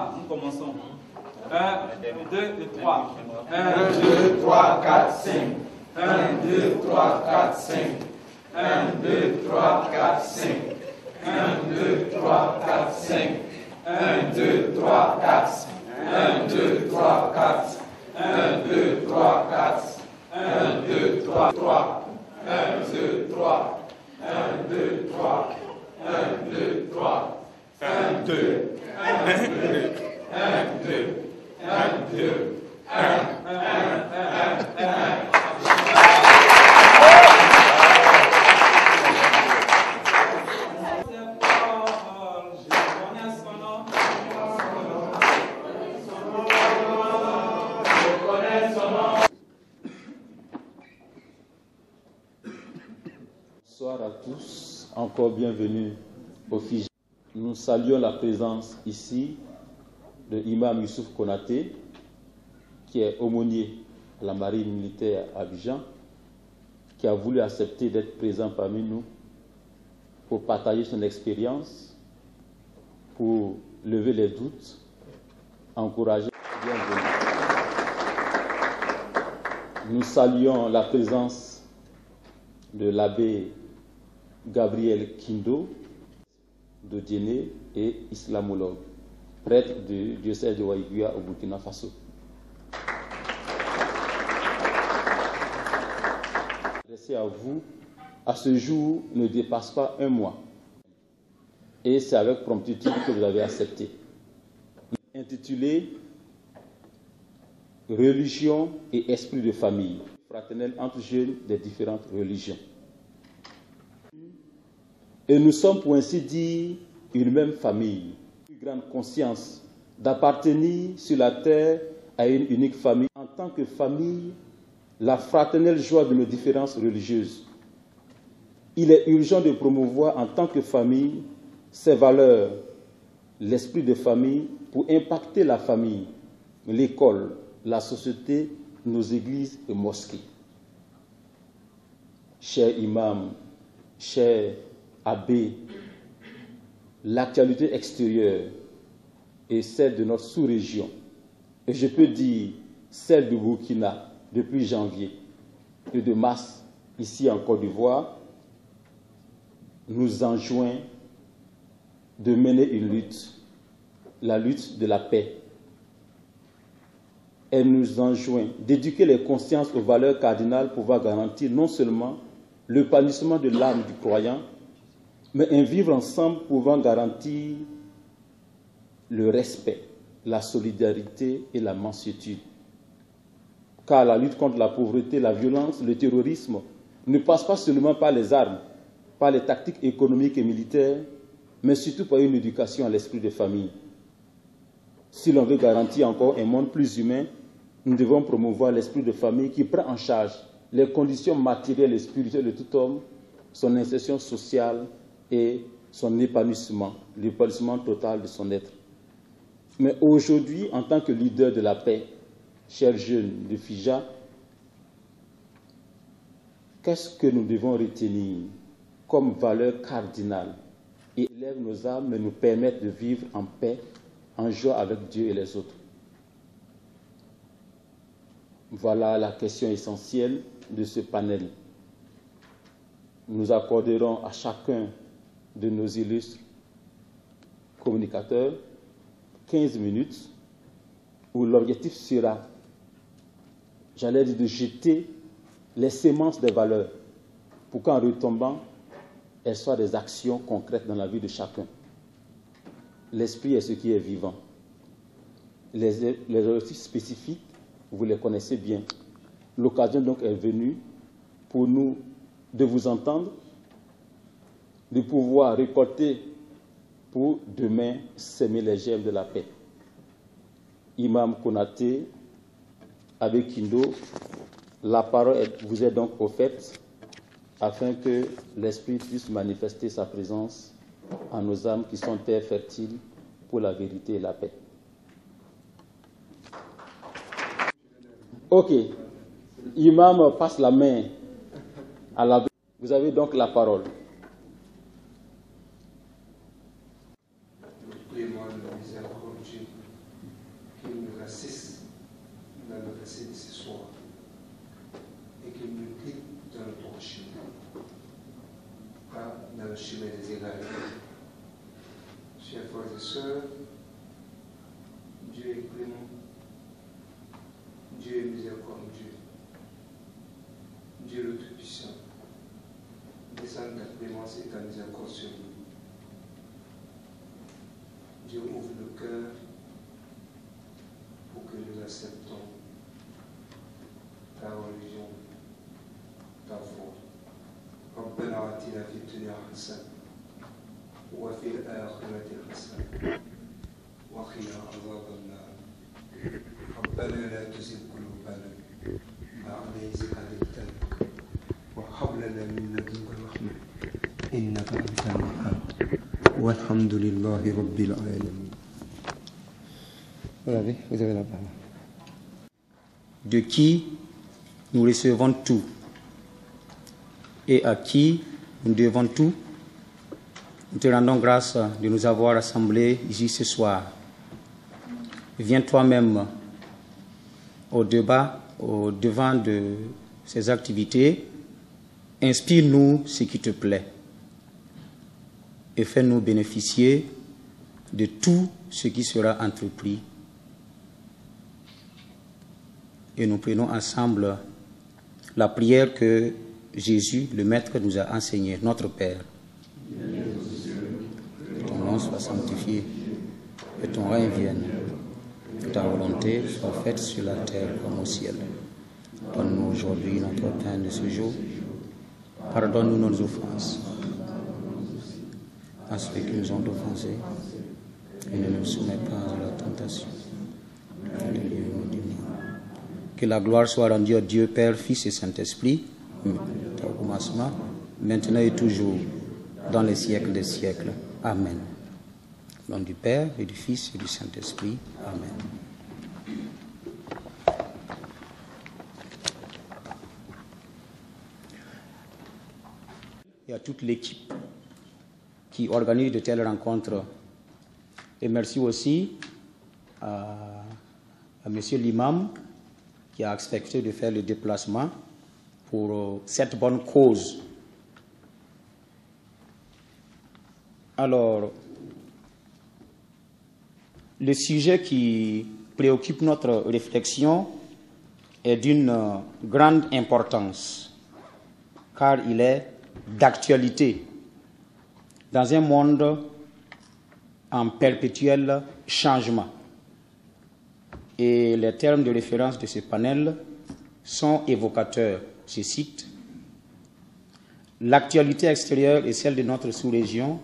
3, nous commençons. 1, 2 et 3. 1, 2, 3, 4, 5. 1, 2, 3, 4, 5. 1, 2, 3, 4, 5. 1, 2, 3, 4, 5. 1, 2, 3, 4. 1, 2, 3, 4. 1, 2, 3, 4. 1, 2, 3, 3. 1, 2, 3. 1, 2, 3. 1, 2, 3. 1, 2. 1, 2. 1, 2. 1, 2. 1. Bonsoir à tous, encore bienvenue au Fiji. Nous saluons la présence ici de l'imam Youssouf Konaté, qui est aumônier à la marine militaire à Abidjan, qui a voulu accepter d'être présent parmi nous pour partager son expérience, pour lever les doutes, encourager. Bienvenue. Nous saluons la présence de l'abbé Gabriel Kindo, de Djéné et islamologue, prêtre du diocèse de Waïguia au Burkina Faso. Adressé à vous, à ce jour, ne dépasse pas un mois. Et c'est avec promptitude que vous avez accepté. Intitulé Religion et esprit de famille, fraternel entre jeunes des différentes religions. Et nous sommes, pour ainsi dire, une même famille. Une grande conscience d'appartenir sur la terre à une unique famille. En tant que famille, la fraternelle joie de nos différences religieuses. Il est urgent de promouvoir en tant que famille ces valeurs, l'esprit de famille, pour impacter la famille, l'école, la société, nos églises et mosquées. Chers imams, chers abbé, l'actualité extérieure est celle de notre sous-région, et je peux dire celle du Burkina depuis janvier et de mars ici en Côte d'Ivoire, nous enjoint de mener une lutte, la lutte de la paix. Elle nous enjoint d'éduquer les consciences aux valeurs cardinales pour pouvoir garantir non seulement l'épanouissement de l'âme du croyant, mais un vivre ensemble pouvant garantir le respect, la solidarité et la mansuétude. Car la lutte contre la pauvreté, la violence, le terrorisme ne passe pas seulement par les armes, par les tactiques économiques et militaires, mais surtout par une éducation à l'esprit de famille. Si l'on veut garantir encore un monde plus humain, nous devons promouvoir l'esprit de famille qui prend en charge les conditions matérielles et spirituelles de tout homme, son insertion sociale, et son l'épanouissement total de son être. Mais aujourd'hui, en tant que leader de la paix, chers jeunes de Fija, qu'est-ce que nous devons retenir comme valeur cardinale et élève nos âmes, mais nous permettre de vivre en paix, en joie avec Dieu et les autres? Voilà la question essentielle de ce panel. Nous accorderons à chacun de nos illustres communicateurs 15 minutes où l'objectif sera, j'allais dire, de jeter les semences des valeurs pour qu'en retombant, elles soient des actions concrètes dans la vie de chacun. L'esprit est ce qui est vivant. Les objectifs spécifiques, vous les connaissez bien. L'occasion donc est venue pour nous de vous entendre, de pouvoir récolter pour demain s'aimer les germes de la paix. Imam Konaté, Abbé Kindo, la parole vous est donc offerte afin que l'Esprit puisse manifester sa présence en nos âmes qui sont terres fertiles pour la vérité et la paix. Ok. Imam passe la main à l'abbé. Vous avez donc la parole. chapitre 6, dans le verset de ce soir, et qu'il nous guide dans le droit chemin, pas dans le chemin des égalités. Chers frères et sœurs, Dieu est clément, Dieu est miséricordieux, Dieu le Tout-Puissant. Descend ta clémence et ta miséricorde sur nous. Dieu ouvre le cœur pour que nous acceptons ta religion, ta foi. ربنا آتنا في الدنيا حسنة وفي الآخرة حسنة وقنا عذاب النار ربنا لا تزغ قلوبنا بعد إذ هديتنا وهب لنا من لدنك رحمة إنك أنت الوهاب والحمد لله رب العالمين. Vous avez la parole. De qui nous recevons tout et à qui nous devons tout. Nous te rendons grâce de nous avoir rassemblés ici ce soir. Viens toi-même au devant de ces activités. Inspire-nous ce qui te plaît et fais-nous bénéficier de tout ce qui sera entrepris. Et nous prenons ensemble la prière que Jésus, le Maître, nous a enseignée. Notre Père, que ton nom soit sanctifié, que ton règne vienne, que ta volonté soit faite sur la terre comme au ciel. Donne-nous aujourd'hui notre pain de ce jour. Pardonne-nous nos offenses, à ceux qui nous ont offensés, et ne nous soumets pas à la tentation. Que la gloire soit rendue à Dieu, Père, Fils et Saint-Esprit, au commencement, maintenant et toujours, dans les siècles des siècles. Amen. Au nom du Père et du Fils et du Saint-Esprit. Amen. Et à toute l'équipe qui organise de telles rencontres. Et merci aussi à Monsieur l'imam qui a accepté de faire le déplacement pour cette bonne cause. Alors, le sujet qui préoccupe notre réflexion est d'une grande importance, car il est d'actualité dans un monde en perpétuel changement. Et les termes de référence de ce panel sont évocateurs. Je cite: l'actualité extérieure et celle de notre sous-région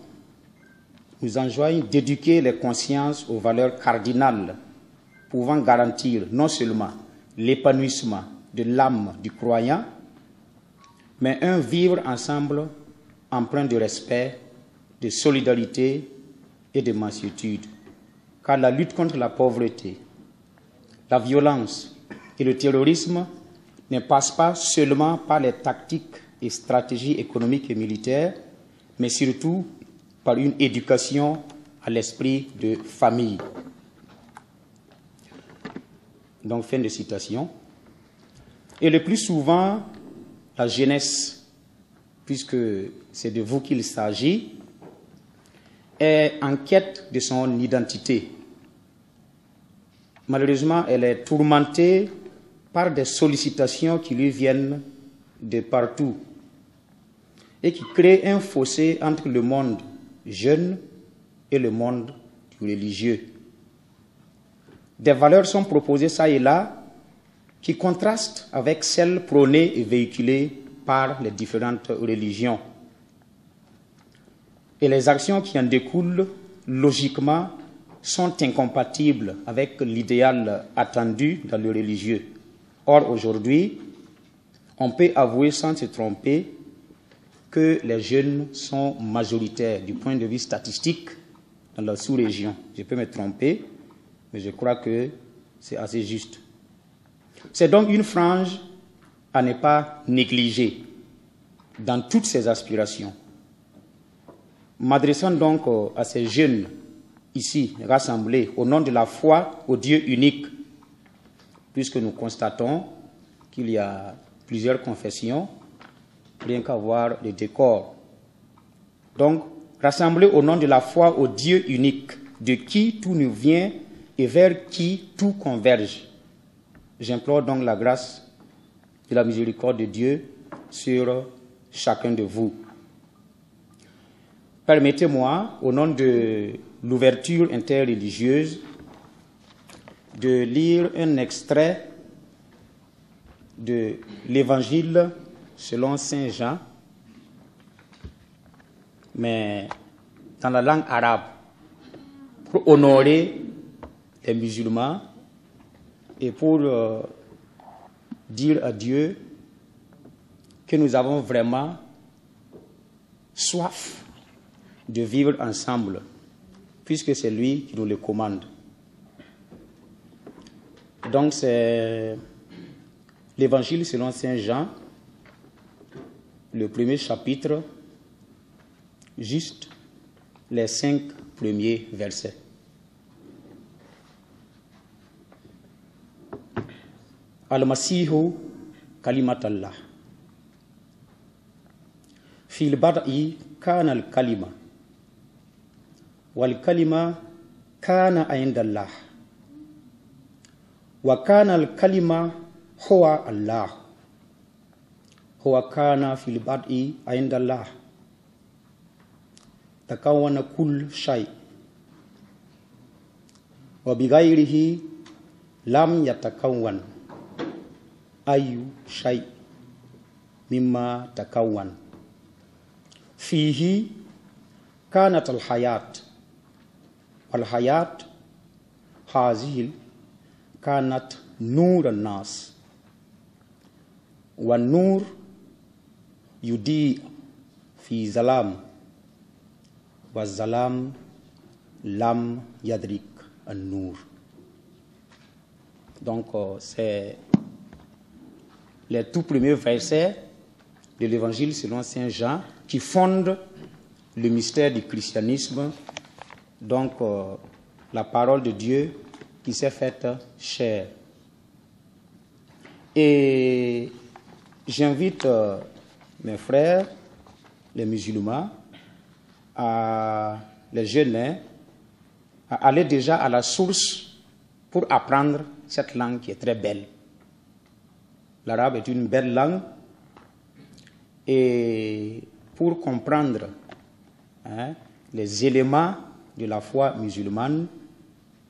nous enjoignent d'éduquer les consciences aux valeurs cardinales pouvant garantir non seulement l'épanouissement de l'âme du croyant, mais un vivre ensemble empreint de respect, de solidarité et de mansuétude. Car la lutte contre la pauvreté, la violence et le terrorisme ne passent pas seulement par les tactiques et stratégies économiques et militaires, mais surtout par une éducation à l'esprit de famille. Donc, fin de citation. Et le plus souvent, la jeunesse, puisque c'est de vous qu'il s'agit, est en quête de son identité. Malheureusement, elle est tourmentée par des sollicitations qui lui viennent de partout et qui créent un fossé entre le monde jeune et le monde religieux. Des valeurs sont proposées ça et là qui contrastent avec celles prônées et véhiculées par les différentes religions. Et les actions qui en découlent, logiquement, sont incompatibles avec l'idéal attendu dans le religieux. Or, aujourd'hui, on peut avouer sans se tromper que les jeunes sont majoritaires du point de vue statistique dans la sous-région. Je peux me tromper, mais je crois que c'est assez juste. C'est donc une frange à ne pas négliger dans toutes ses aspirations. M'adressant donc à ces jeunes ici rassemblés au nom de la foi au Dieu unique puisque nous constatons qu'il y a plusieurs confessions, rien qu'à voir le décor. Donc, rassemblés au nom de la foi au Dieu unique, de qui tout nous vient et vers qui tout converge. J'implore donc la grâce et la miséricorde de Dieu sur chacun de vous. Permettez-moi, au nom de l'ouverture interreligieuse, de lire un extrait de l'Évangile selon Saint Jean, mais dans la langue arabe, pour honorer les musulmans et pour dire à Dieu que nous avons vraiment soif de vivre ensemble, puisque c'est lui qui nous le commande. Donc c'est l'Évangile selon Saint Jean, le premier chapitre, juste les 5 premiers versets. Al-Masihu kalimatallah. Fil bad'i kana al-kalima. Wal kalima kana indallah. Wa kana al-kalima huwa Allah. Huwa kana fil bad'i indallah. Takawana kull shay. Wa bighayrihi lam yatakawan ayu shay mimma takawan. Fihi kanat al-hayat. Wal hayat hazil kanat nur an-nas. Wan nur yudi fi zalam. Wa zalam lam yadrik an-nur. Donc c'est les tout premiers versets de l'Évangile selon Saint Jean qui fondent le mystère du christianisme, donc la parole de Dieu qui s'est faite chair. Et j'invite mes frères, les musulmans, les jeunes, à aller déjà à la source pour apprendre cette langue qui est très belle. L'arabe est une belle langue et pour comprendre les éléments de la foi musulmane,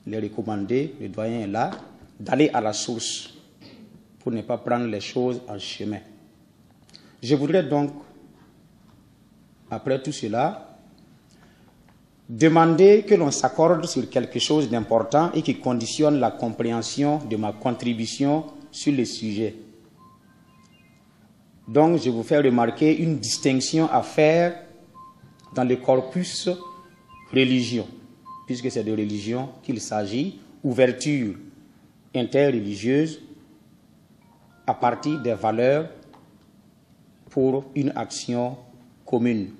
les recommander, le doyen est là, d'aller à la source pour ne pas prendre les choses en chemin. Je voudrais donc, après tout cela, demander que l'on s'accorde sur quelque chose d'important et qui conditionne la compréhension de ma contribution sur le sujet. Donc, je vous fais remarquer une distinction à faire dans le corpus religion, puisque c'est de religion qu'il s'agit, ouverture interreligieuse à partir des valeurs pour une action commune.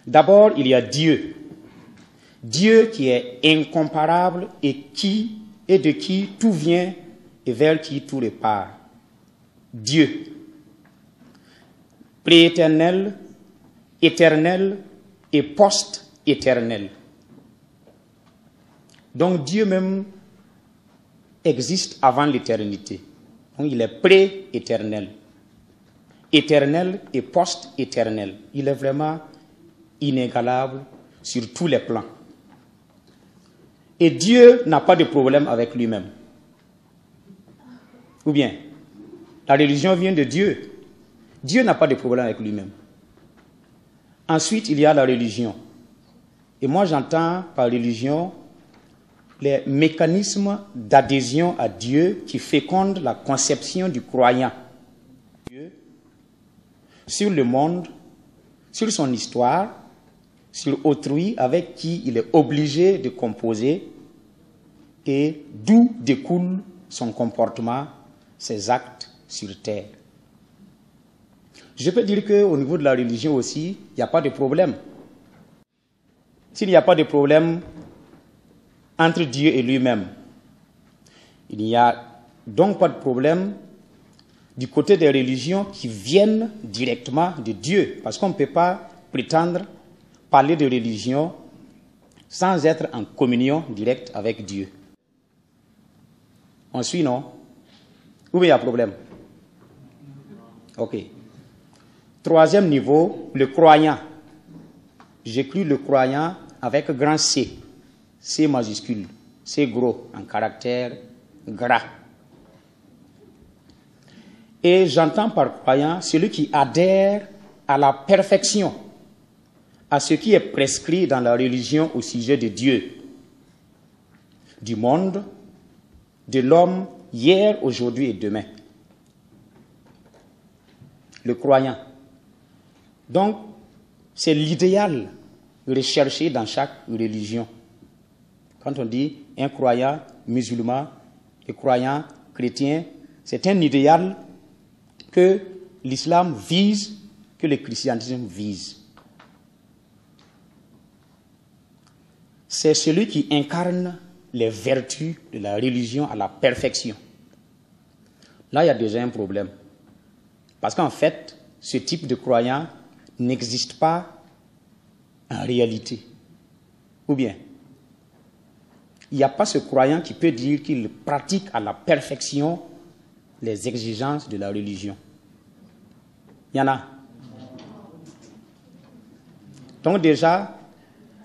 D'abord, il y a Dieu. Dieu qui est incomparable et de qui tout vient et vers qui tout repart. Dieu. Prééternel, éternel et post-éternel. Donc Dieu même existe avant l'éternité. Donc il est pré-éternel, éternel et post-éternel. Il est vraiment inégalable sur tous les plans. Et Dieu n'a pas de problème avec lui-même. Ou bien, la religion vient de Dieu. Dieu n'a pas de problème avec lui-même. Ensuite, il y a la religion. Et moi, j'entends par religion les mécanismes d'adhésion à Dieu qui fécondent la conception du croyant. Dieu, sur le monde, sur son histoire, sur autrui avec qui il est obligé de composer et d'où découle son comportement, ses actes sur terre. Je peux dire qu'au niveau de la religion aussi, il n'y a pas de problème. S'il n'y a pas de problème entre Dieu et lui-même, il n'y a Donc pas de problème du côté des religions qui viennent directement de Dieu. Parce qu'on ne peut pas prétendre parler de religion sans être en communion directe avec Dieu. On suit, non? Où il y a problème? Ok. Troisième niveau, le croyant. J'écris le croyant avec grand C. C majuscule. C gros, en caractère gras. Et j'entends par croyant celui qui adhère à la perfection, à ce qui est prescrit dans la religion au sujet de Dieu, du monde, de l'homme, hier, aujourd'hui et demain. Le croyant. Donc, c'est l'idéal recherché dans chaque religion. Quand on dit un croyant musulman, un croyant chrétien, c'est un idéal que l'islam vise, que le christianisme vise. C'est celui qui incarne les vertus de la religion à la perfection. Là, il y a déjà un problème. Parce qu'en fait, ce type de croyant n'existe pas en réalité. Ou bien, il n'y a pas ce croyant qui peut dire qu'il pratique à la perfection les exigences de la religion. Il y en a. Donc déjà,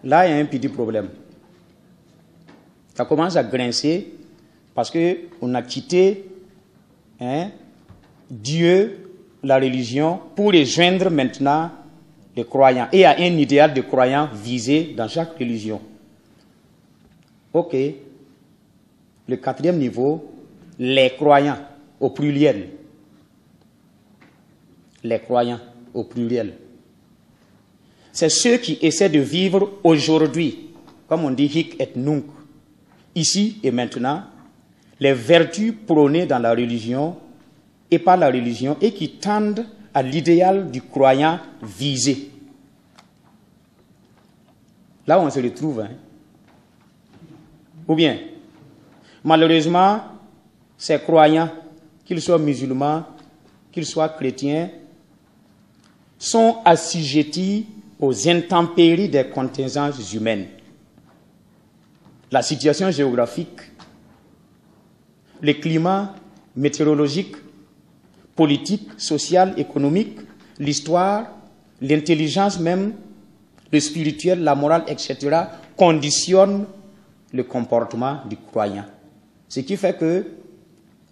là, il y a un petit problème. Ça commence à grincer parce qu'on a quitté Dieu, la religion, pour rejoindre maintenant les croyants. Et il y a un idéal de croyants visé dans chaque religion. Ok. Le quatrième niveau, les croyants au pluriel. Les croyants au pluriel. C'est ceux qui essaient de vivre aujourd'hui, comme on dit hic et nunc, ici et maintenant, les vertus prônées dans la religion et par la religion et qui tendent à l'idéal du croyant visé. Là où on se retrouve. Ou bien, malheureusement, ces croyants, qu'ils soient musulmans, qu'ils soient chrétiens, sont assujettis aux intempéries des contingences humaines. La situation géographique, le climat météorologique, politique, social, économique, l'histoire, l'intelligence même, le spirituel, la morale, etc., conditionnent le comportement du croyant. Ce qui fait que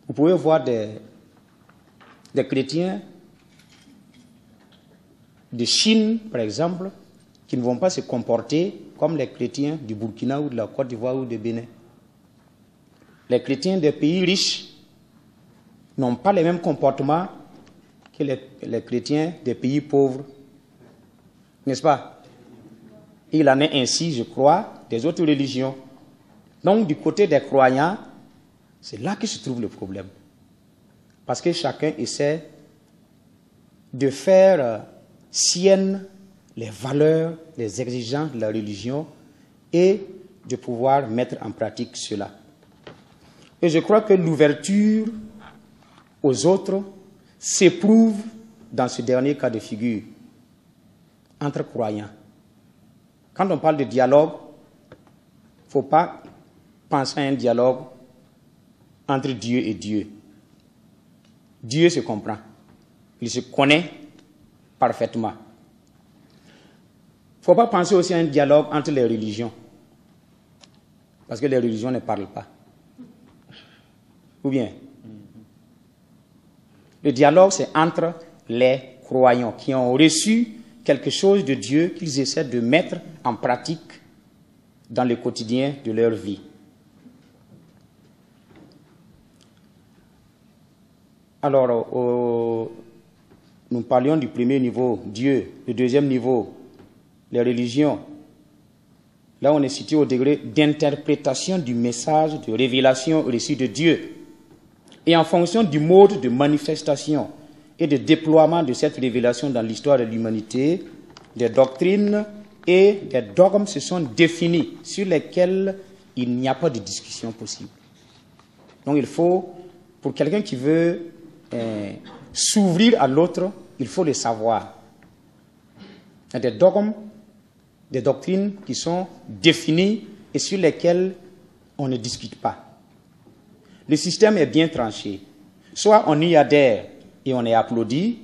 vous pouvez voir des chrétiens de Chine, par exemple, qui ne vont pas se comporter comme les chrétiens du Burkina ou de la Côte d'Ivoire ou de Bénin. Les chrétiens des pays riches n'ont pas les mêmes comportements que les chrétiens des pays pauvres. N'est-ce pas? Il en est ainsi, je crois, des autres religions. Donc, du côté des croyants, c'est là que se trouve le problème. Parce que chacun essaie de faire siennes les valeurs, les exigences de la religion et de pouvoir mettre en pratique cela. Et je crois que l'ouverture aux autres s'éprouve dans ce dernier cas de figure, entre croyants. Quand on parle de dialogue, il ne faut pas penser à un dialogue entre Dieu et Dieu. Dieu se comprend, il se connaît parfaitement. Il ne faut pas penser aussi à un dialogue entre les religions, parce que les religions ne parlent pas. Ou bien, le dialogue, c'est entre les croyants qui ont reçu quelque chose de Dieu qu'ils essaient de mettre en pratique dans le quotidien de leur vie. Alors, nous parlions du premier niveau, Dieu. Le deuxième niveau, les religions. Là, on est situé au degré d'interprétation du message de révélation reçu de Dieu. Et en fonction du mode de manifestation et de déploiement de cette révélation dans l'histoire de l'humanité, des doctrines et des dogmes se sont définis sur lesquels il n'y a pas de discussion possible. Donc il faut Pour quelqu'un qui veut s'ouvrir à l'autre, il faut le savoir. Il y a des dogmes, des doctrines qui sont définies et sur lesquelles on ne discute pas. Le système est bien tranché. Soit on y adhère et on est applaudi,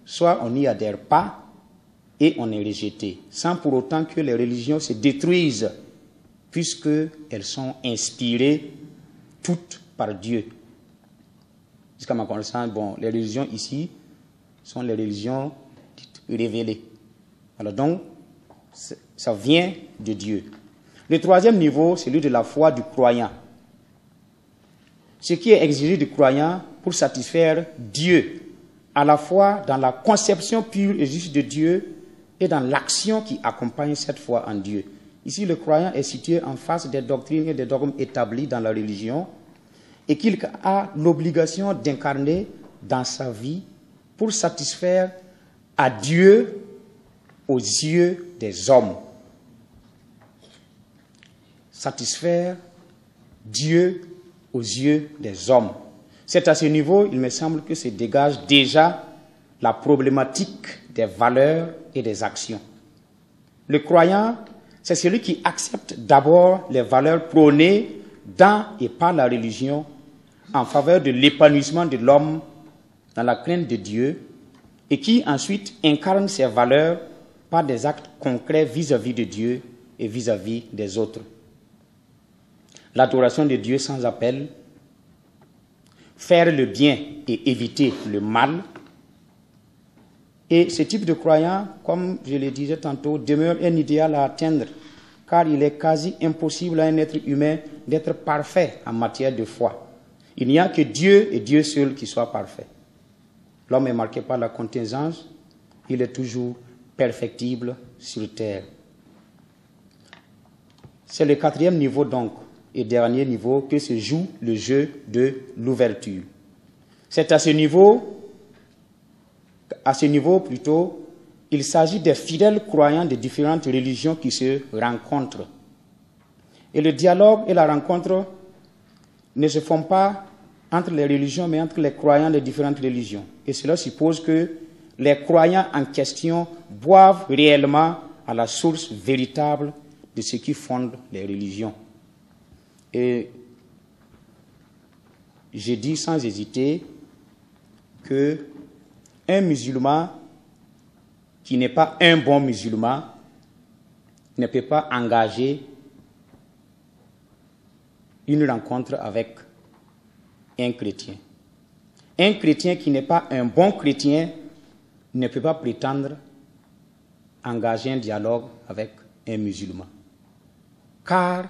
soit on n'y adhère pas et on est rejeté, sans pour autant que les religions se détruisent, puisqu'elles sont inspirées toutes par Dieu. Jusqu'à ma connaissance, bon, les religions ici sont les religions révélées. Alors donc, ça vient de Dieu. Le troisième niveau, c'est celui de la foi du croyant. Ce qui est exigé du croyant pour satisfaire Dieu, à la fois dans la conception pure et juste de Dieu et dans l'action qui accompagne cette foi en Dieu. Ici, le croyant est situé en face des doctrines et des dogmes établis dans la religion et qu'il a l'obligation d'incarner dans sa vie pour satisfaire à Dieu aux yeux des hommes. Satisfaire Dieu aux yeux des hommes. C'est à ce niveau, il me semble, que se dégage déjà la problématique des valeurs et des actions. Le croyant, c'est celui qui accepte d'abord les valeurs prônées dans et par la religion en faveur de l'épanouissement de l'homme dans la crainte de Dieu et qui ensuite incarne ces valeurs par des actes concrets vis-à-vis de Dieu et vis-à-vis des autres. L'adoration de Dieu sans appel, faire le bien et éviter le mal. Et ce type de croyant, comme je le disais tantôt, demeure un idéal à atteindre, car il est quasi impossible à un être humain d'être parfait en matière de foi. Il n'y a que Dieu et Dieu seul qui soit parfait. L'homme est marqué par la contingence, il est toujours perfectible sur terre. C'est le quatrième niveau donc, et dernier niveau, que se joue le jeu de l'ouverture. C'est à ce niveau plutôt, il s'agit des fidèles croyants de différentes religions qui se rencontrent. Et le dialogue et la rencontre ne se font pas entre les religions, mais entre les croyants de différentes religions. Et cela suppose que les croyants en question boivent réellement à la source véritable de ce qui fonde les religions. Et je dis sans hésiter que un musulman qui n'est pas un bon musulman ne peut pas engager une rencontre avec un chrétien. Un chrétien qui n'est pas un bon chrétien ne peut pas prétendre engager un dialogue avec un musulman. Car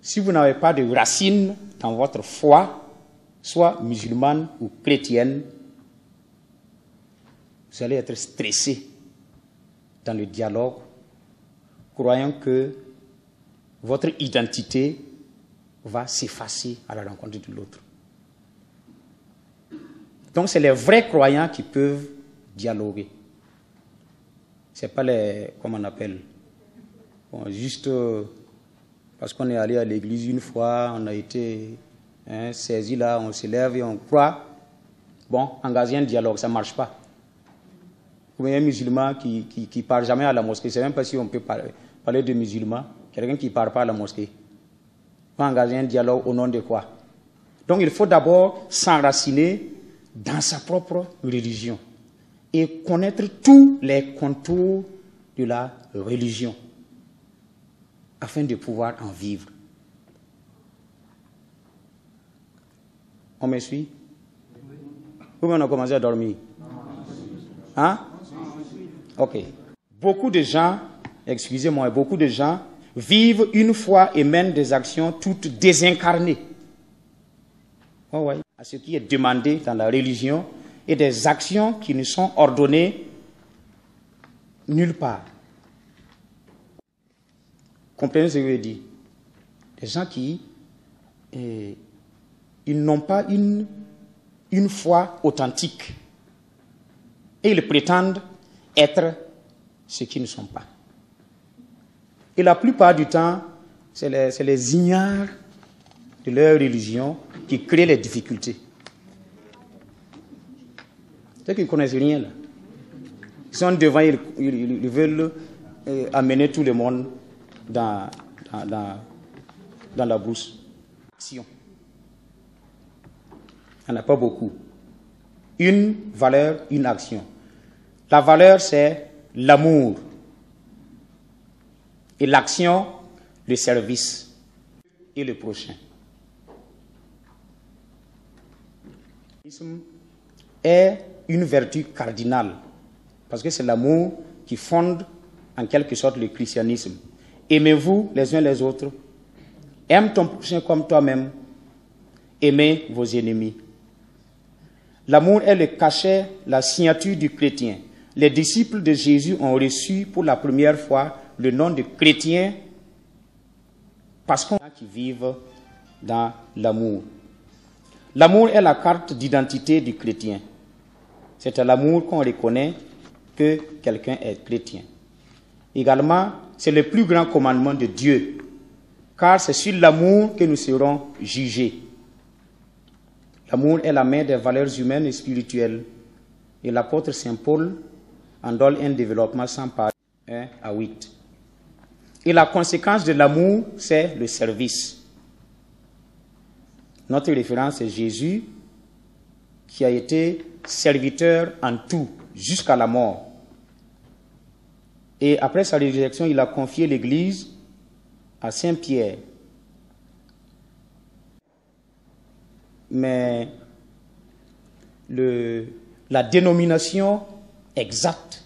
si vous n'avez pas de racines dans votre foi, soit musulmane ou chrétienne, vous allez être stressé dans le dialogue, croyant que votre identité va s'effacer à la rencontre de l'autre. Donc c'est les vrais croyants qui peuvent dialoguer. Ce n'est pas les, comment on appelle, bon, juste parce qu'on est allé à l'église une fois, on a été saisi là, on se lève et on croit. Bon, engager un dialogue, ça ne marche pas. Vous voyez un musulman qui ne part jamais à la mosquée, je ne sais même pas si on peut parler de musulman, quelqu'un qui ne part pas à la mosquée. On va engager un dialogue au nom de quoi? Donc il faut d'abord s'enraciner dans sa propre religion et connaître tous les contours de la religion afin de pouvoir en vivre. On me suit? Ou on a commencé à dormir? Hein? Ok. Beaucoup de gens, excusez-moi, beaucoup de gens vivent une foi et mènent des actions toutes désincarnées. Oh ouais. À ce qui est demandé dans la religion et des actions qui ne sont ordonnées nulle part. Comprenez ce que je veux dire? Des gens qui ils n'ont pas une foi authentique et ils prétendent être ce qu'ils ne sont pas. Et la plupart du temps, c'est les ignares de leur religion qui créent les difficultés. Ceux qui ne connaissent rien là. Ils sont devant, ils veulent amener tout le monde dans la brousse. Action. Il n'y en a pas beaucoup. Une valeur, une action. La valeur, c'est l'amour. Et l'action, le service et le prochain. Est une vertu cardinale, parce que c'est l'amour qui fonde en quelque sorte le christianisme. Aimez-vous les uns les autres. Aime ton prochain comme toi-même. Aimez vos ennemis. L'amour est le cachet, la signature du chrétien. Les disciples de Jésus ont reçu pour la première fois le nom de chrétien parce qu'on qui vivent dans l'amour. L'amour est la carte d'identité du chrétien. C'est à l'amour qu'on reconnaît que quelqu'un est chrétien. Également, c'est le plus grand commandement de Dieu, car c'est sur l'amour que nous serons jugés. L'amour est la mère des valeurs humaines et spirituelles. Et l'apôtre Saint Paul en donne un développement sans pareil, 1 à 8. Et la conséquence de l'amour, c'est le service. Notre référence est Jésus, qui a été serviteur en tout, jusqu'à la mort. Et après sa résurrection, il a confié l'Église à Saint Pierre. Mais la dénomination exacte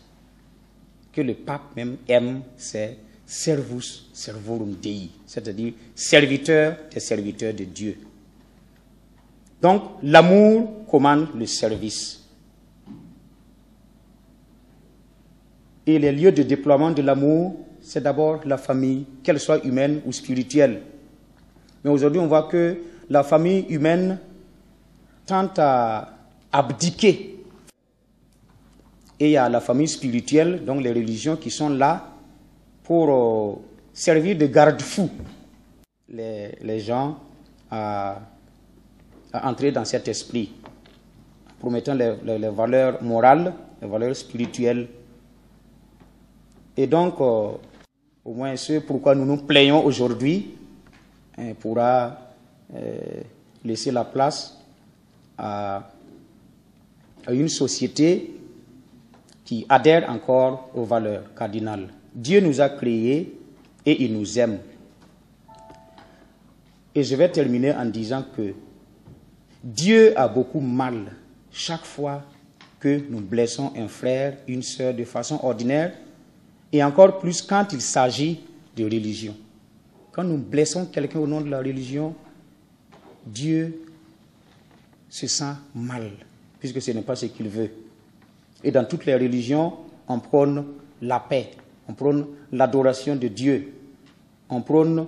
que le pape même aime, c'est Servus Servorum Dei, c'est-à-dire serviteur des serviteurs de Dieu. Donc, l'amour commande le service. Et les lieux de déploiement de l'amour, c'est d'abord la famille, qu'elle soit humaine ou spirituelle. Mais aujourd'hui, on voit que la famille humaine tente à abdiquer. Et il y a la famille spirituelle, donc les religions qui sont là pour servir de garde-fou les gens à entrer dans cet esprit, promettant les valeurs morales, les valeurs spirituelles. Et donc, au moins ce pourquoi nous nous plaignons aujourd'hui pourra laisser la place à une société qui adhère encore aux valeurs cardinales. Dieu nous a créés et il nous aime. Et je vais terminer en disant que Dieu a beaucoup mal chaque fois que nous blessons un frère, une sœur de façon ordinaire, et encore plus quand il s'agit de religion. Quand nous blessons quelqu'un au nom de la religion, Dieu se sent mal, puisque ce n'est pas ce qu'il veut. Et dans toutes les religions, on prône la paix, on prône l'adoration de Dieu, on prône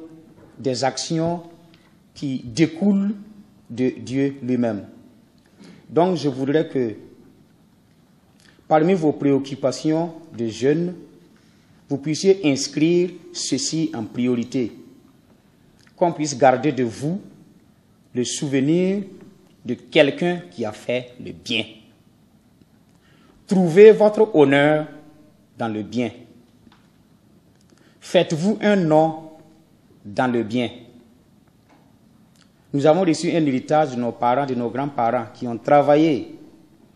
des actions qui découlent de Dieu lui-même. Donc je voudrais que parmi vos préoccupations de jeunes, vous puissiez inscrire ceci en priorité, qu'on puisse garder de vous le souvenir de quelqu'un qui a fait le bien. Trouvez votre honneur dans le bien. Faites-vous un nom dans le bien. Nous avons reçu un héritage de nos parents, de nos grands-parents qui ont travaillé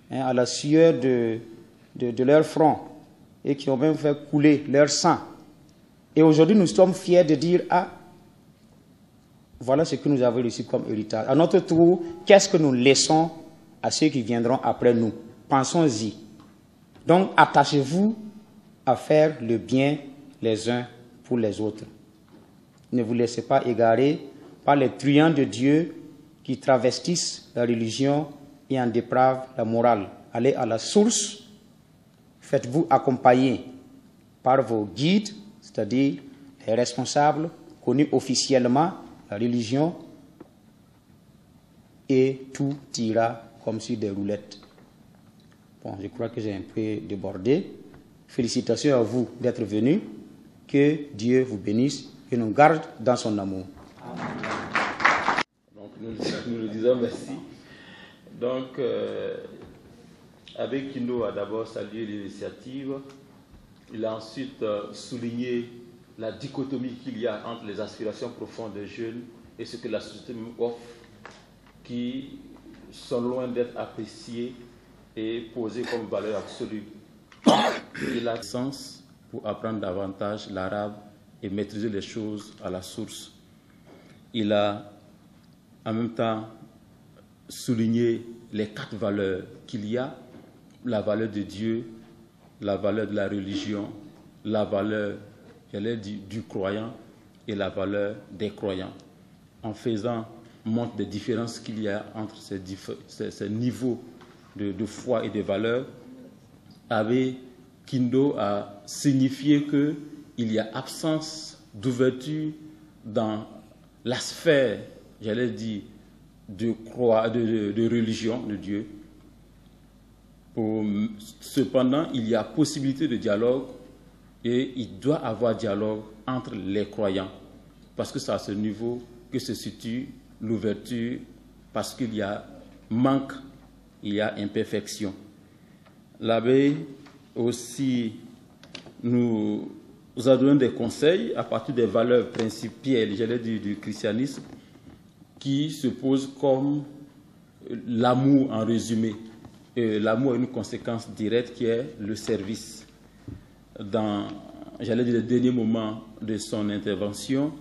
à la sueur de leur front et qui ont même fait couler leur sang. Et aujourd'hui, nous sommes fiers de dire, ah, voilà ce que nous avons reçu comme héritage. À notre tour, qu'est-ce que nous laissons à ceux qui viendront après nous? Pensons-y. Donc, attachez-vous à faire le bien les uns pour les autres. Ne vous laissez pas égarer par les truands de Dieu qui travestissent la religion et en dépravent la morale. Allez à la source, faites-vous accompagner par vos guides, c'est-à-dire les responsables connus officiellement la religion, et tout ira comme sur des roulettes. Bon, je crois que j'ai un peu débordé. Félicitations à vous d'être venus. Que Dieu vous bénisse et nous garde dans son amour. nous le disons merci. Donc, Abbé Kindo a d'abord salué l'initiative. Il a ensuite souligné la dichotomie qu'il y a entre les aspirations profondes des jeunes et ce que la société offre, qui sont loin d'être appréciées et posées comme valeur absolue. Il a sens pour apprendre davantage l'arabe et maîtriser les choses à la source. Il a en même temps souligné les 4 valeurs qu'il y a: la valeur de Dieu, la valeur de la religion, la valeur, j'allais dire, du croyant et la valeur des croyants, en faisant montre des différences qu'il y a entre ces niveaux de foi et de valeurs. Abbé Kindo a signifié qu'il y a absence d'ouverture dans la sphère, j'allais dire, de religion de Dieu. Cependant, il y a possibilité de dialogue et il doit y avoir dialogue entre les croyants, parce que c'est à ce niveau que se situe l'ouverture, parce qu'il y a manque, il y a imperfection. L'abbé aussi nous a donné des conseils à partir des valeurs principielles, j'allais dire, du christianisme, qui se posent comme l'amour en résumé. L'amour a une conséquence directe qui est le service. Dans, j'allais dire, les derniers moments de son intervention,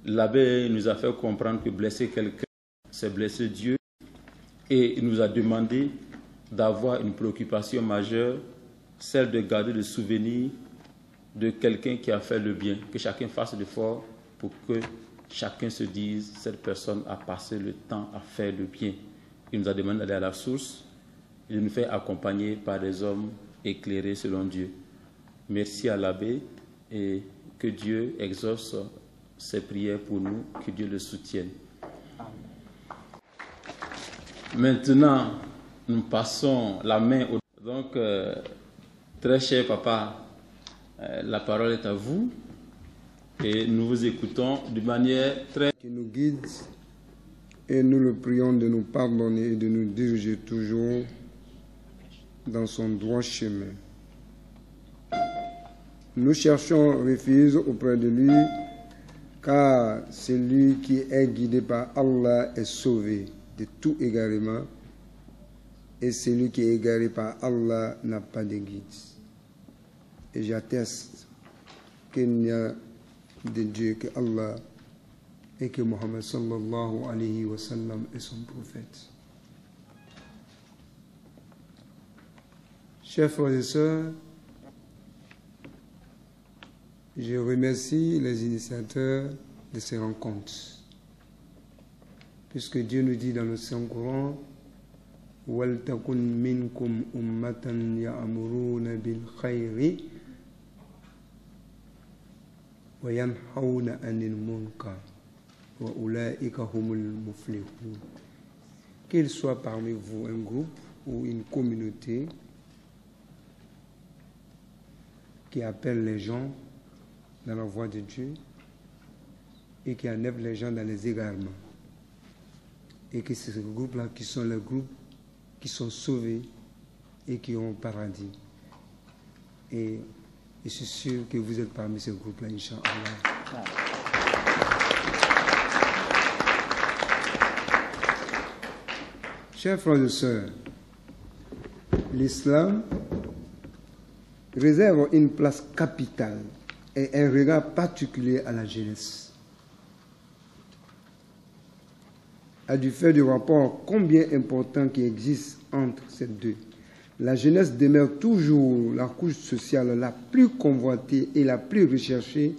l'abbé nous a fait comprendre que blesser quelqu'un, c'est blesser Dieu, et il nous a demandé d'avoir une préoccupation majeure, celle de garder le souvenir de quelqu'un qui a fait le bien, que chacun fasse l'effort pour que chacun se dise: cette personne a passé le temps à faire le bien. Il nous a demandé d'aller à la source. Il nous fait accompagner par des hommes éclairés selon Dieu. Merci à l'abbé et que Dieu exauce ses prières pour nous, que Dieu le soutienne. Maintenant, nous passons la main au... Donc, très cher papa, la parole est à vous et nous vous écoutons de manière très... Qui nous guide et nous le prions de nous pardonner et de nous diriger toujours dans son droit chemin. Nous cherchons refuge auprès de lui, car celui qui est guidé par Allah est sauvé de tout égarement, et celui qui est égaré par Allah n'a pas de guide. Et j'atteste qu'il n'y a de Dieu que Allah et que Mohammed sallallahu alayhi wa sallam est son prophète. Chers frères et sœurs, je remercie les initiateurs de ces rencontres, puisque Dieu nous dit dans le Saint-Coran: وَلْتَكُنْ مِنْكُمْ أُمَّةً يَأْمُرُونَ بِالْخَيْرِ وَيَنْهَوْنَ عَنِ الْمُنكَرِ وَأُولَئِكَ هُمُ الْمُفْلِحُونَ. Qu'il soit parmi vous un groupe ou une communauté qui appelle les gens dans la voie de Dieu et qui enlève les gens dans les égarements. Et que c'est ce groupe-là qui sont les groupes qui sont sauvés et qui ont paradis. Et je suis sûr que vous êtes parmi ces groupes-là, Inch'Allah. Chers frères et sœurs, l'islam réserve une place capitale et un regard particulier à la jeunesse. À du fait du rapport combien important qui existe entre ces deux, la jeunesse demeure toujours la couche sociale la plus convoitée et la plus recherchée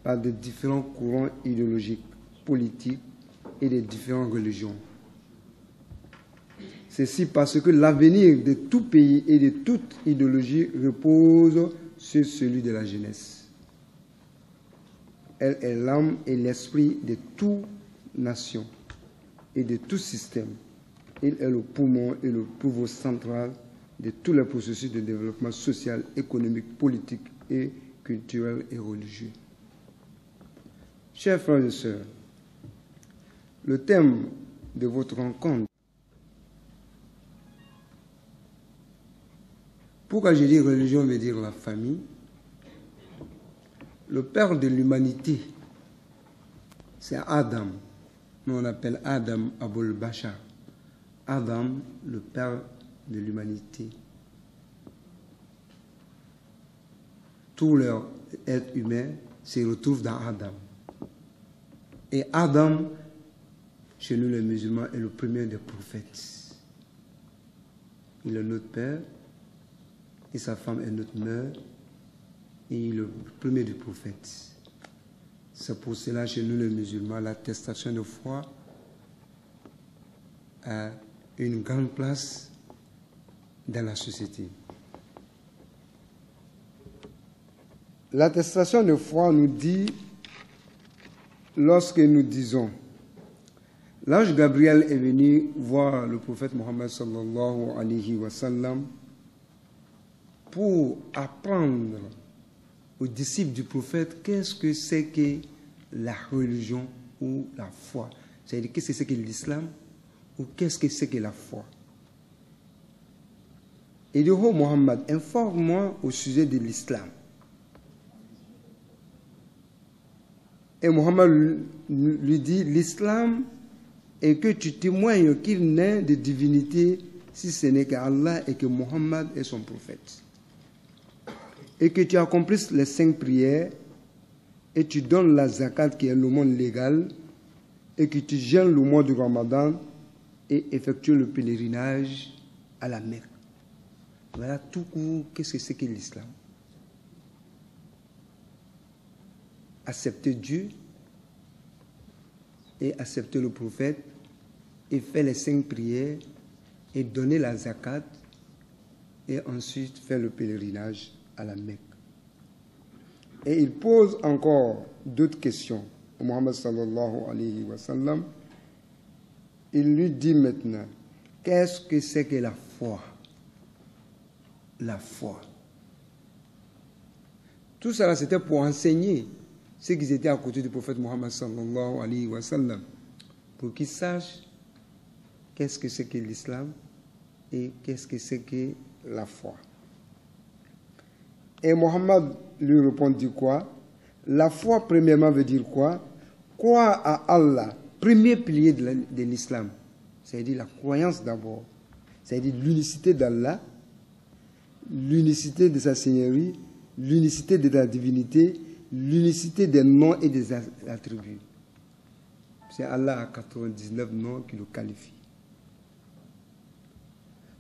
par de différents courants idéologiques, politiques et de différentes religions. Ceci parce que l'avenir de tout pays et de toute idéologie repose sur celui de la jeunesse. Elle est l'âme et l'esprit de toute nation et de tout système. Il est le poumon et le pivot central de tous les processus de développement social, économique, politique et culturel et religieux. Chers frères et sœurs, le thème de votre rencontre. Pourquoi je dis religion veut dire la famille? Le père de l'humanité, c'est Adam. Nous on appelle Adam Abul Bashar. Adam, le père de l'humanité. Tous leurs êtres humains se retrouvent dans Adam. Et Adam, chez nous les musulmans, est le premier des prophètes. Il est notre père, et sa femme est notre mère, et il est le premier des prophètes. C'est pour cela, chez nous les musulmans, l'attestation de foi a une grande place dans la société. L'attestation de foi nous dit, lorsque nous disons, l'ange Gabriel est venu voir le prophète Mohammed sallallahu alayhi wa sallam pour apprendre aux disciples du prophète qu'est-ce que c'est que la religion ou la foi. C'est-à-dire qu'est-ce que c'est que l'islam ou qu'est-ce que c'est que la foi. Et dit, oh Mohammed, informe-moi au sujet de l'islam. Et Mohammed lui dit, l'islam est que tu témoignes qu'il n'est de divinité si ce n'est qu'Allah et que Mohammed est son prophète. Et que tu accomplisses les 5 prières et tu donnes la zakat qui est le monde légal et que tu jeûnes le mois du Ramadan et effectues le pèlerinage à la Mecque. Voilà tout court, qu'est-ce que c'est que l'islam? Accepter Dieu et accepter le prophète et faire les 5 prières et donner la zakat et ensuite faire le pèlerinage à la Mecque. Et il pose encore d'autres questions au Muhammad sallallahu alayhi wa sallam. Il lui dit maintenant, qu'est-ce que c'est que la foi? La foi. Tout cela, c'était pour enseigner ceux qui étaient à côté du prophète Mohammed sallallahu alayhi wa sallam, pour qu'ils sachent qu'est-ce que c'est que l'islam et qu'est-ce que c'est que la foi. Et Mohammed lui répondit quoi? La foi, premièrement, veut dire quoi? Croire à Allah, premier pilier de l'islam. C'est-à-dire la croyance d'abord. C'est-à-dire l'unicité d'Allah, l'unicité de sa seigneurie, l'unicité de la divinité, l'unicité des noms et des attributs. C'est Allah à 99 noms qui le qualifient.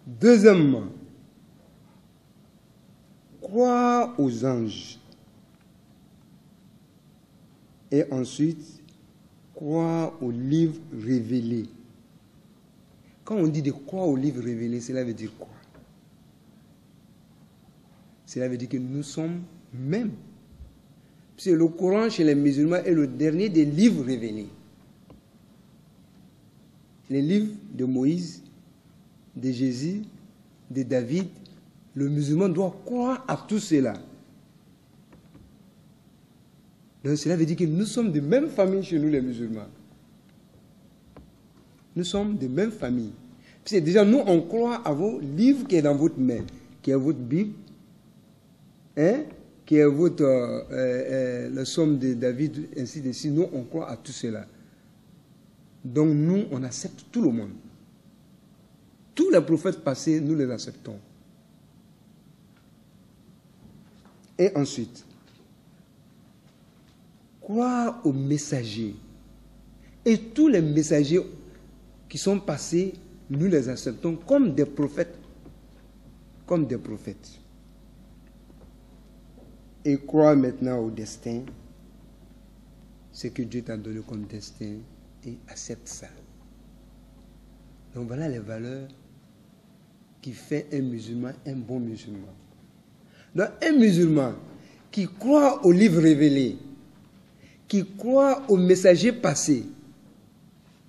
Deuxièmement, croire aux anges. Et ensuite, croire aux livres révélés. Quand on dit de croire aux livres révélés, cela veut dire quoi? Cela veut dire que nous sommes même. C'est le Coran chez les musulmans est le dernier des livres révélés. Les livres de Moïse, de Jésus, de David, le musulman doit croire à tout cela. Donc cela veut dire que nous sommes de même famille chez nous les musulmans. Nous sommes de même famille. C'est déjà nous on croit à vos livres qui est dans votre main, qui est votre Bible, hein, qui est votre la somme de David, ainsi de suite. Nous on croit à tout cela. Donc nous on accepte tout le monde. Tous les prophètes passés, nous les acceptons. Et ensuite, croire aux messagers. Et tous les messagers qui sont passés, nous les acceptons comme des prophètes. Comme des prophètes. Et croire maintenant au destin, ce que Dieu t'a donné comme destin, et accepte ça. Donc voilà les valeurs qui fait un musulman un bon musulman. Donc un musulman qui croit aux livres révélés, qui croit aux messagers passés,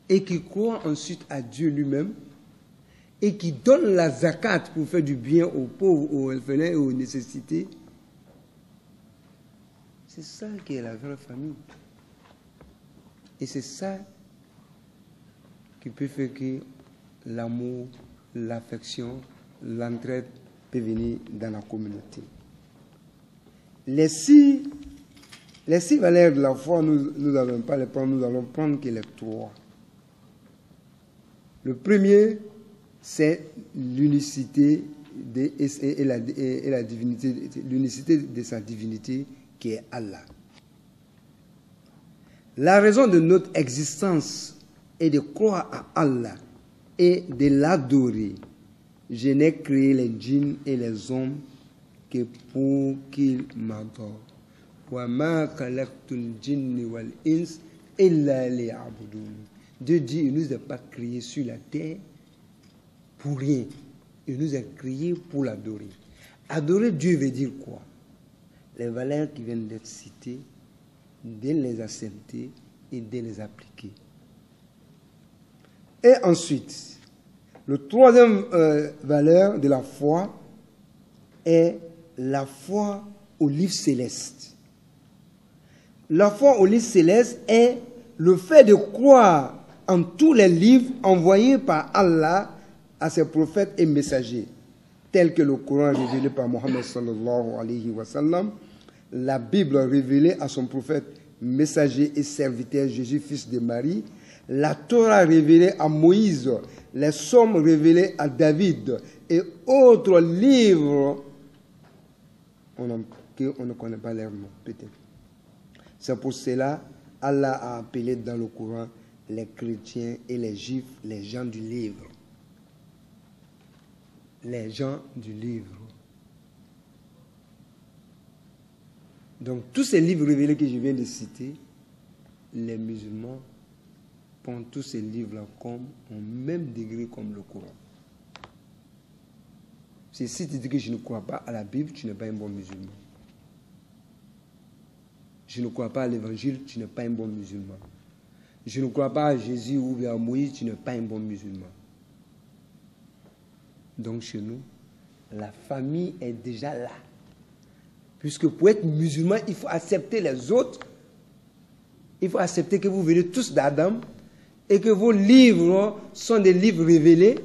et qui croit ensuite à Dieu lui-même, et qui donne la zakat pour faire du bien aux pauvres, aux orphelins et aux nécessités, c'est ça qui est la vraie famille. Et c'est ça qui peut faire que l'amour, l'affection, l'entraide peut venir dans la communauté. Les six valeurs de la foi, nous n'allons pas les prendre, nous allons prendre que les trois. Le premier, c'est l'unicité et la divinité, l'unicité de sa divinité qui est Allah. La raison de notre existence est de croire à Allah et de l'adorer. Je n'ai créé les djinns et les hommes que pour qu'ils m'adorent. Dieu dit, il ne nous a pas créés sur la terre pour rien. Il nous a créés pour l'adorer. Adorer Dieu veut dire quoi? Les valeurs qui viennent d'être citées, de les accepter et de les appliquer. Et ensuite, le troisième valeur de la foi est la foi au livre céleste. La foi au livre céleste est le fait de croire en tous les livres envoyés par Allah à ses prophètes et messagers, tels que le Coran révélé par Mohammed sallallahu alayhi wa sallam, la Bible révélée à son prophète, messager et serviteur Jésus, fils de Marie, la Torah révélée à Moïse, les psaumes révélés à David et autres livres qu'on ne connaît pas leur nom, peut-être. C'est pour cela Allah a appelé dans le Coran les chrétiens et les juifs les gens du livre. Les gens du livre. Donc tous ces livres révélés que je viens de citer, les musulmans prennent tous ces livres-là comme au même degré comme le Coran. Si tu dis que je ne crois pas à la Bible, tu n'es pas un bon musulman. Je ne crois pas à l'évangile, tu n'es pas un bon musulman. Je ne crois pas à Jésus ou à Moïse, tu n'es pas un bon musulman. Donc chez nous, la famille est déjà là. Puisque pour être musulman, il faut accepter les autres. Il faut accepter que vous venez tous d'Adam et que vos livres sont des livres révélés,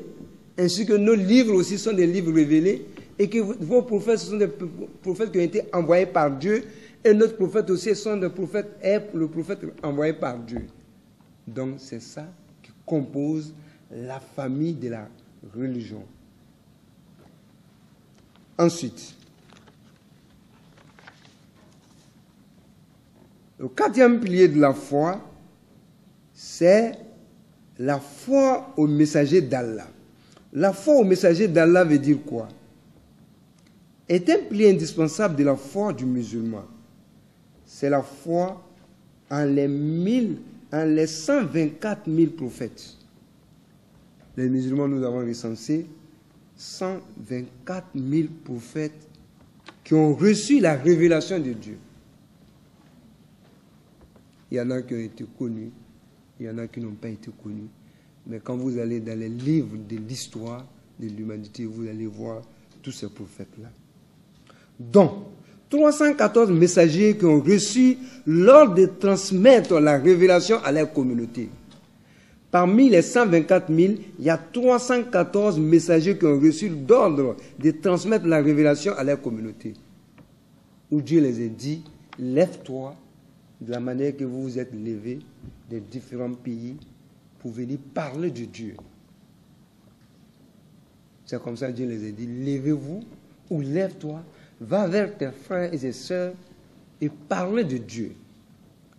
ainsi que nos livres aussi sont des livres révélés, et que vos prophètes sont des prophètes qui ont été envoyés par Dieu, et notre prophète aussi sont des prophètes, est le prophète envoyé par Dieu. Donc c'est ça qui compose la famille de la religion. Ensuite, le quatrième pilier de la foi, c'est la foi au messager d'Allah. La foi au messager d'Allah veut dire quoi? Est un pilier indispensable de la foi du musulman. C'est la foi en les 124 000 prophètes. Les musulmans, nous avons recensé 124 000 prophètes qui ont reçu la révélation de Dieu. Il y en a qui ont été connus, il y en a qui n'ont pas été connus. Mais quand vous allez dans les livres de l'histoire de l'humanité, vous allez voir tous ces prophètes-là. Donc, 314 messagers qui ont reçu l'ordre de transmettre la révélation à leur communauté. Parmi les 124 000, il y a 314 messagers qui ont reçu l'ordre de transmettre la révélation à leur communauté. Où Dieu les a dit, lève-toi, de la manière que vous vous êtes levés des différents pays pour venir parler de Dieu. C'est comme ça que Dieu les a dit, levez-vous ou lève-toi, va vers tes frères et tes sœurs et parlez de Dieu.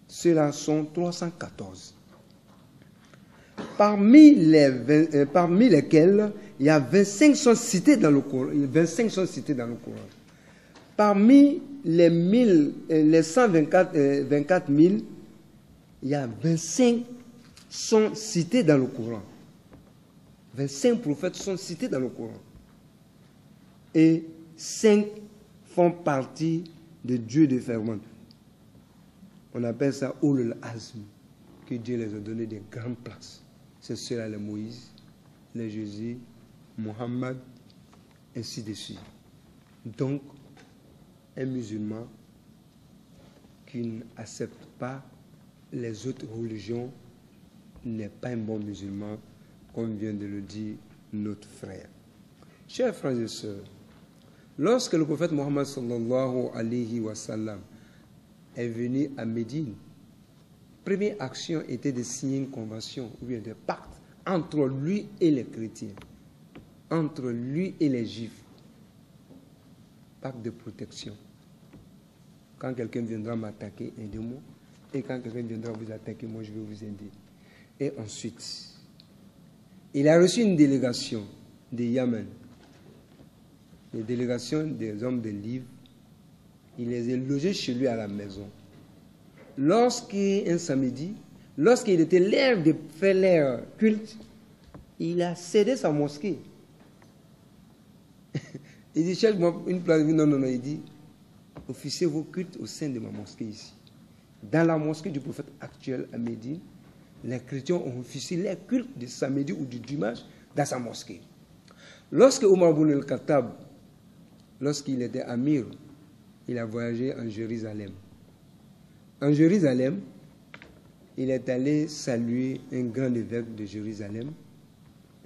Ceux-là sont 314. Parmi lesquels il y a 25 sont cités dans le Coran. 25 sont cités dans le Coran. Parmi les 124 000, il y a 25 sont cités dans le Coran. 25 prophètes sont cités dans le Coran. Et 5 font partie de Dieu de ferment. On appelle ça Ulul Azm, que Dieu les a donné des grandes places. C'est ceux-là, les Moïse, les Jésus, Mohammed, ainsi de suite. Donc, un musulman qui n'accepte pas les autres religions n'est pas un bon musulman, comme vient de le dire notre frère. Chers frères et sœurs, lorsque le prophète Mohammed sallallahu alayhi wa sallam est venu à Médine, la première action était de signer une convention ou bien de pacte entre lui et les chrétiens, entre lui et les juifs. Pacte de protection. Quand quelqu'un viendra m'attaquer, aidez-moi. Et quand quelqu'un viendra vous attaquer, moi je vais vous aider. Et ensuite, il a reçu une délégation de Yémen, une délégation des hommes de livres. Il les a logés chez lui à la maison. Un samedi, lorsqu'il était l'heure de faire leur culte, il a cédé sa mosquée. Il dit, cherche-moi une place. Non, il dit, officiez vos cultes au sein de ma mosquée ici. Dans la mosquée du prophète actuel à Médine, les chrétiens ont officié les cultes du samedi ou du dimanche dans sa mosquée. Lorsque Omar ibn al-Khattab, lorsqu'il était amir, il a voyagé en Jérusalem. En Jérusalem, il est allé saluer un grand évêque de Jérusalem,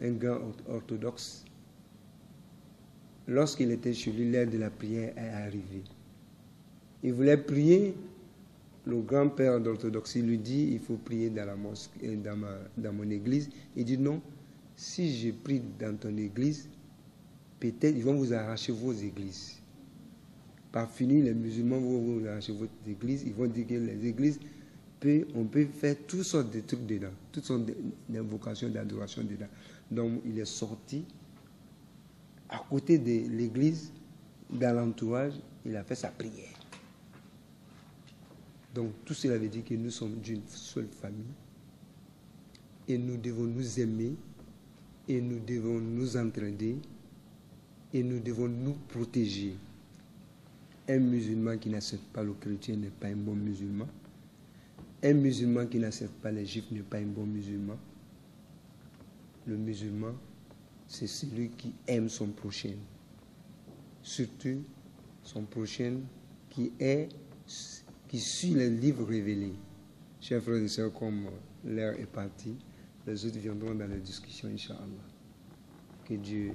un grand orthodoxe. Lorsqu'il était chez lui, l'heure de la prière est arrivée. Il voulait prier. Le grand-père d'orthodoxie lui dit, il faut prier dans la mosquée, dans mon église. Il dit non, si je prie dans ton église, peut-être ils vont vous arracher vos églises. Par fini, les musulmans vont vous arracher votre église. Ils vont dire que les églises, on peut faire toutes sortes de trucs dedans, toutes sortes d'invocations, d'adoration dedans. Donc il est sorti à côté de l'église, dans l'entourage, il a fait sa prière. Donc tout cela veut dire que nous sommes d'une seule famille et nous devons nous aimer et nous devons nous entraider et nous devons nous protéger. Un musulman qui n'accepte pas le chrétien n'est pas un bon musulman. Un musulman qui n'accepte pas les juifs n'est pas un bon musulman. Le musulman, c'est celui qui aime son prochain. Surtout son prochain qui suit les livres révélés. Chers frères et sœurs, comme l'heure est partie, les autres viendront dans la discussion, Inch'Allah. Que Dieu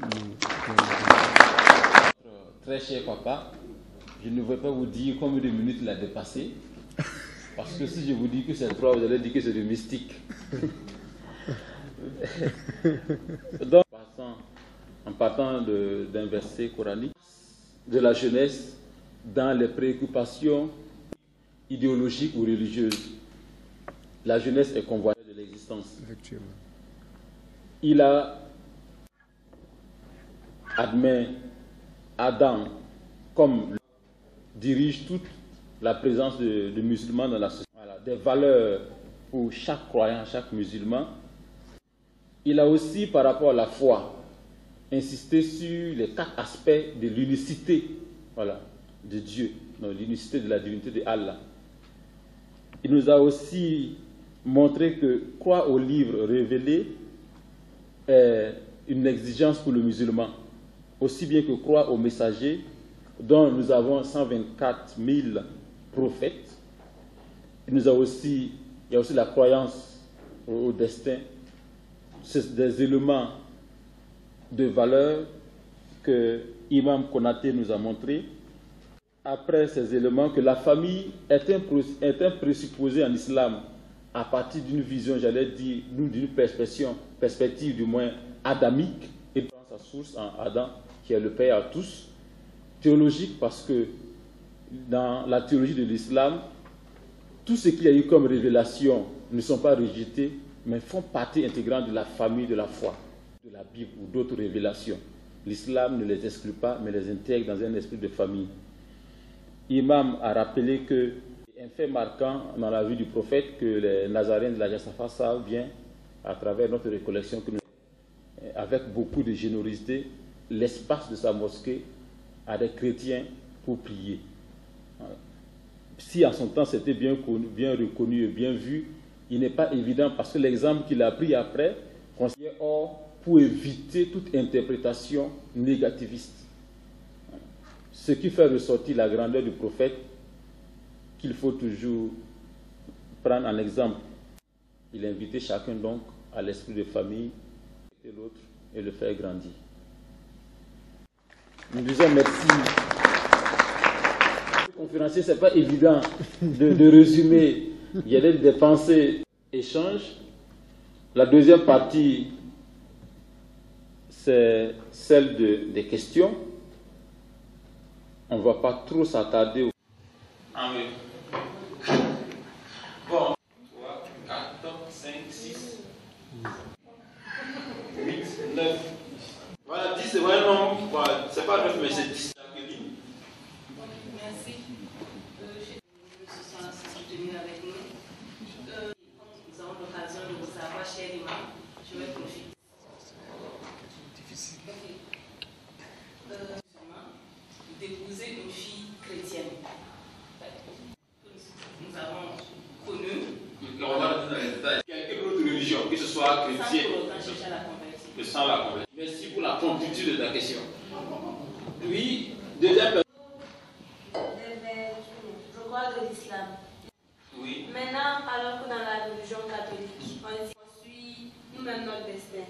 nous permette. Très cher papa, je ne vais pas vous dire combien de minutes il a dépassé, parce que si je vous dis que c'est 3, vous allez dire que c'est du mystique. Donc, en partant d'un verset coranique, de la jeunesse dans les préoccupations idéologiques ou religieuses. La jeunesse est convoitée de l'existence. Effectivement. Il admet Adam comme dirige toute la présence de musulmans dans la société. Voilà, des valeurs pour chaque croyant, chaque musulman. Il a aussi, par rapport à la foi, insisté sur les 4 aspects de l'unicité, voilà, de Dieu, l'unicité de la divinité de Allah. Il nous a aussi montré que croire aux livres révélés est une exigence pour le musulman, aussi bien que croire aux messagers, dont nous avons 124 000 prophètes. Il y a aussi la croyance au destin. C'est des éléments de valeur que Imam Konaté nous a montré. Après ces éléments, que la famille est un présupposé en islam à partir d'une vision, j'allais dire, d'une perspective du moins adamique, et prend sa source en Adam, qui est le père à tous. Théologique, parce que dans la théologie de l'islam, tout ce qu'il y a eu comme révélation ne sont pas rejetés, mais font partie intégrante de la famille de la foi, de la Bible ou d'autres révélations. L'islam ne les exclut pas, mais les intègre dans un esprit de famille. Imam a rappelé que un fait marquant dans la vie du prophète, que les Nazaréens de la Jassafassa vient à travers notre récollection, que nous, avec beaucoup de générosité, l'espace de sa mosquée à des chrétiens pour prier. Si en son temps c'était bien reconnu et bien vu, il n'est pas évident, parce que l'exemple qu'il a pris après conseillait or pour éviter toute interprétation négativiste. Ce qui fait ressortir la grandeur du prophète, qu'il faut toujours prendre en exemple. Il a invité chacun donc à l'esprit de famille et l'autre et le faire grandir. Nous disons merci. Conférencier, ce n'est pas évident de résumer. Il y a des pensées, échanges. La deuxième partie, c'est celle des questions. On ne va pas trop s'attarder. Amen. Bon. 3, 4, 5, 6, 8, 9. Voilà, 10, c'est vrai, non. Voilà, c'est pas 9, mais c'est 10. Merci. Ce soir, se soutenir avec nous. Nous avons l'occasion de vous savoir, cher imam. Je vais profiter. Difficile. D'épouser une fille chrétienne. Nous avons connu. On va dans les détails. Quelle autre religion, que ce soit chrétienne. Sans pour autant chercher à la convertir. Sans la convertir. Merci pour la complétude de ta question. Oui, deuxième personne. Je crois de l'islam. Oui. Maintenant, alors que dans la religion catholique, on suit nous-mêmes notre destin.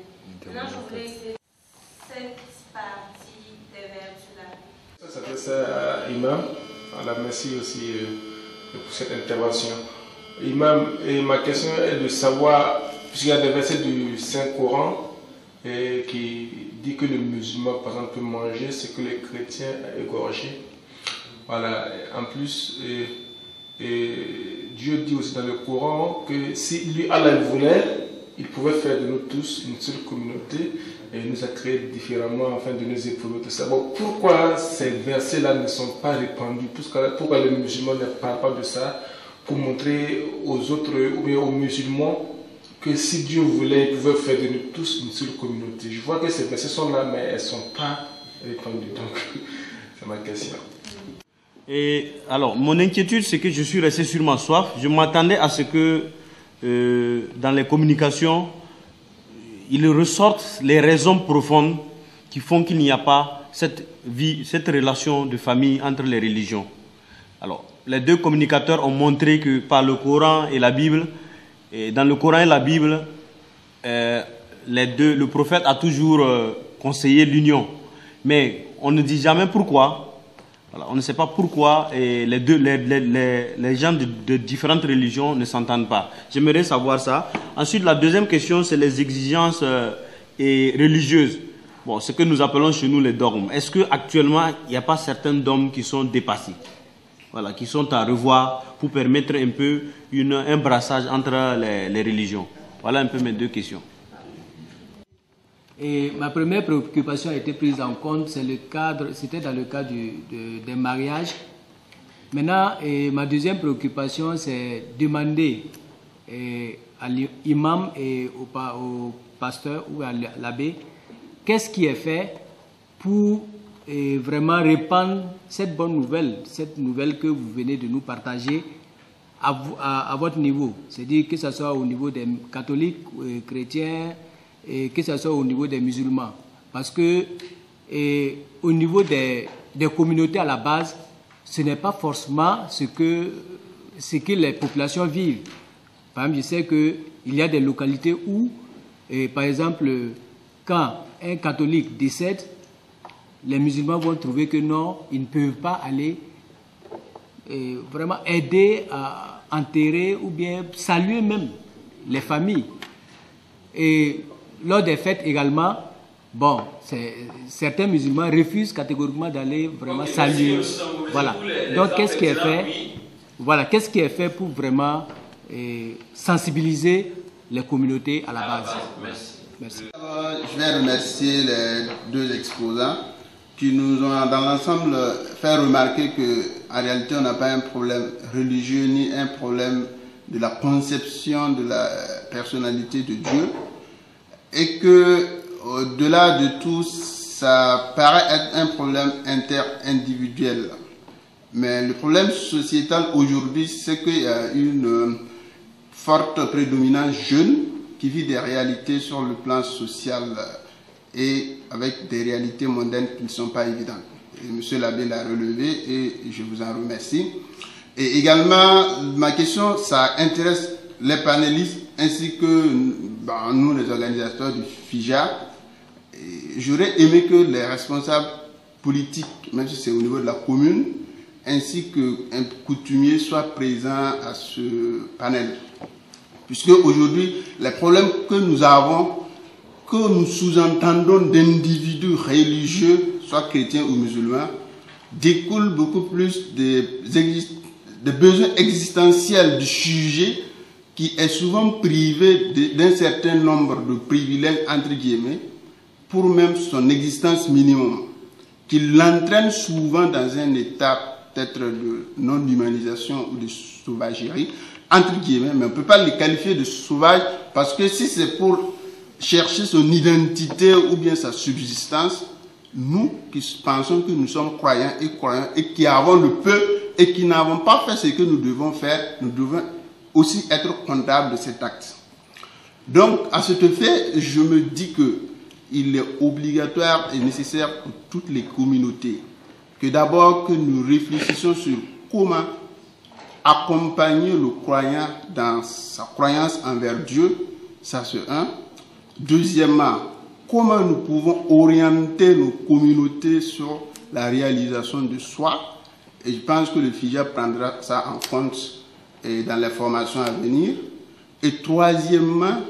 Maintenant, je voulais essayer cette partie des vertus-là. Ça fait ça, Imam. Alors, merci aussi pour cette intervention. Imam, et ma question est de savoir, puisqu'il y a des versets du Saint-Coran qui dit que le musulman, par exemple, peut manger ce que les chrétiens ont égorgé. Voilà. En plus, Dieu dit aussi dans le Coran que si lui, Allah le voulait, il pouvait faire de nous tous une seule communauté et nous a créés différemment afin de nous éprouver tout ça. Bon, pourquoi ces versets-là ne sont pas répandus? Pourquoi les musulmans ne parlent pas de ça pour montrer aux autres ou bien aux musulmans que si Dieu voulait, il pouvait faire de nous tous une seule communauté? Je vois que ces versets sont là, mais elles ne sont pas répandues. Donc, c'est ma question. Et alors, mon inquiétude, c'est que je suis resté sur ma soif. Je m'attendais à ce que dans les communications, il ressorte les raisons profondes qui font qu'il n'y a pas cette relation de famille entre les religions. Alors, les deux communicateurs ont montré que par le Coran et la Bible, et dans le Coran et la Bible, le prophète a toujours conseillé l'union. Mais on ne dit jamais pourquoi. Voilà, on ne sait pas pourquoi les gens de différentes religions ne s'entendent pas. J'aimerais savoir ça. Ensuite, la deuxième question, c'est les exigences religieuses. Bon, ce que nous appelons chez nous les dogmes. Est-ce qu'actuellement, il n'y a pas certains dogmes qui sont dépassés? Voilà, qui sont à revoir pour permettre un peu un brassage entre les religions. Voilà un peu mes deux questions. Et ma première préoccupation a été prise en compte, c'était dans le cadre des mariages. Maintenant, ma deuxième préoccupation, c'est demander à l'imam et au pasteur ou à l'abbé, qu'est-ce qui est fait pour vraiment répandre cette bonne nouvelle, cette nouvelle que vous venez de nous partager à votre niveau. C'est-à-dire que ce soit au niveau des catholiques, chrétiens, et que ce soit au niveau des musulmans. Parce que au niveau des communautés à la base, ce n'est pas forcément ce que les populations vivent. Par exemple, je sais qu'il y a des localités où, par exemple, quand un catholique décède, les musulmans vont trouver que non, ils ne peuvent pas aller vraiment aider à enterrer ou bien saluer même les familles. Et lors des fêtes également, bon, certains musulmans refusent catégoriquement d'aller vraiment saluer. Voilà. Donc, qu'est-ce qui est fait? Voilà, qu'est-ce qui est fait pour vraiment sensibiliser les communautés à la base? Merci. Je vais remercier les deux exposants qui nous ont dans l'ensemble fait remarquer qu'en réalité on n'a pas un problème religieux ni un problème de la conception de la personnalité de Dieu, et que au-delà de tout ça paraît être un problème interindividuel. Mais le problème sociétal aujourd'hui, c'est qu'il y a une forte prédominance jeune qui vit des réalités sur le plan social et avec des réalités mondaines qui ne sont pas évidentes. Et M. l'abbé l'a relevé et je vous en remercie. Et également, ma question, ça intéresse les panélistes ainsi que nous, les organisateurs du FIJA, j'aurais aimé que les responsables politiques, même si c'est au niveau de la commune, ainsi qu'un coutumier soient présents à ce panel. Puisque aujourd'hui, les problèmes que nous avons, que nous sous-entendons d'individus religieux, soit chrétiens ou musulmans, découlent beaucoup plus des besoins existentiels du sujet qui est souvent privé d'un certain nombre de privilèges, entre guillemets, pour même son existence minimum, qui l'entraîne souvent dans un état peut-être de non-humanisation ou de sauvagerie, entre guillemets, mais on ne peut pas les qualifier de sauvages, parce que si c'est pour chercher son identité ou bien sa subsistance, nous qui pensons que nous sommes croyants et qui avons le peu et qui n'avons pas fait ce que nous devons faire, nous devons aussi être comptables de cet acte. Donc, à cet effet, je me dis qu'il est obligatoire et nécessaire pour toutes les communautés que d'abord que nous réfléchissions sur comment accompagner le croyant dans sa croyance envers Dieu, ça c'est un. Deuxièmement, comment nous pouvons orienter nos communautés sur la réalisation de soi. Et je pense que le FIJA prendra ça en compte dans les formations à venir. Et troisièmement,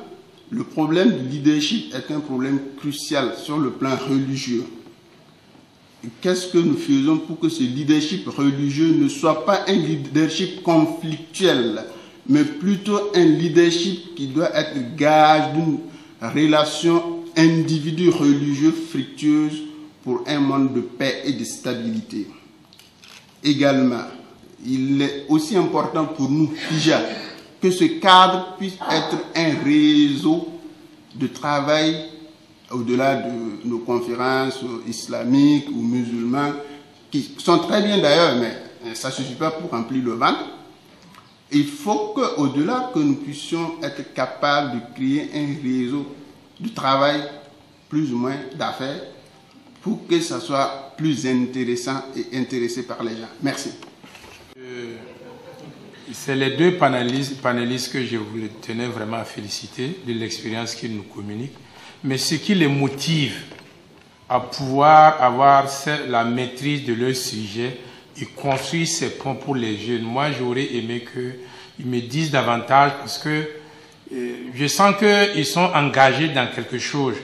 le problème du leadership est un problème crucial sur le plan religieux. Qu'est-ce que nous faisons pour que ce leadership religieux ne soit pas un leadership conflictuel, mais plutôt un leadership qui doit être gage d'une relation individu religieux fructueuse pour un monde de paix et de stabilité. Également, il est aussi important pour nous, FIJA, que ce cadre puisse être un réseau de travail au-delà de nos conférences islamiques ou musulmanes, qui sont très bien d'ailleurs, mais ça ne suffit pas pour remplir le ventre. Il faut qu'au-delà que nous puissions être capables de créer un réseau de travail plus ou moins d'affaires pour que ça soit plus intéressant et intéressé par les gens. Merci. C'est les deux panélistes que je voulais tenir vraiment à féliciter de l'expérience qu'ils nous communiquent. Mais ce qui les motive à pouvoir avoir la maîtrise de leur sujet et construire ces ponts pour les jeunes, moi j'aurais aimé qu'ils me disent davantage parce que je sens qu'ils sont engagés dans quelque chose.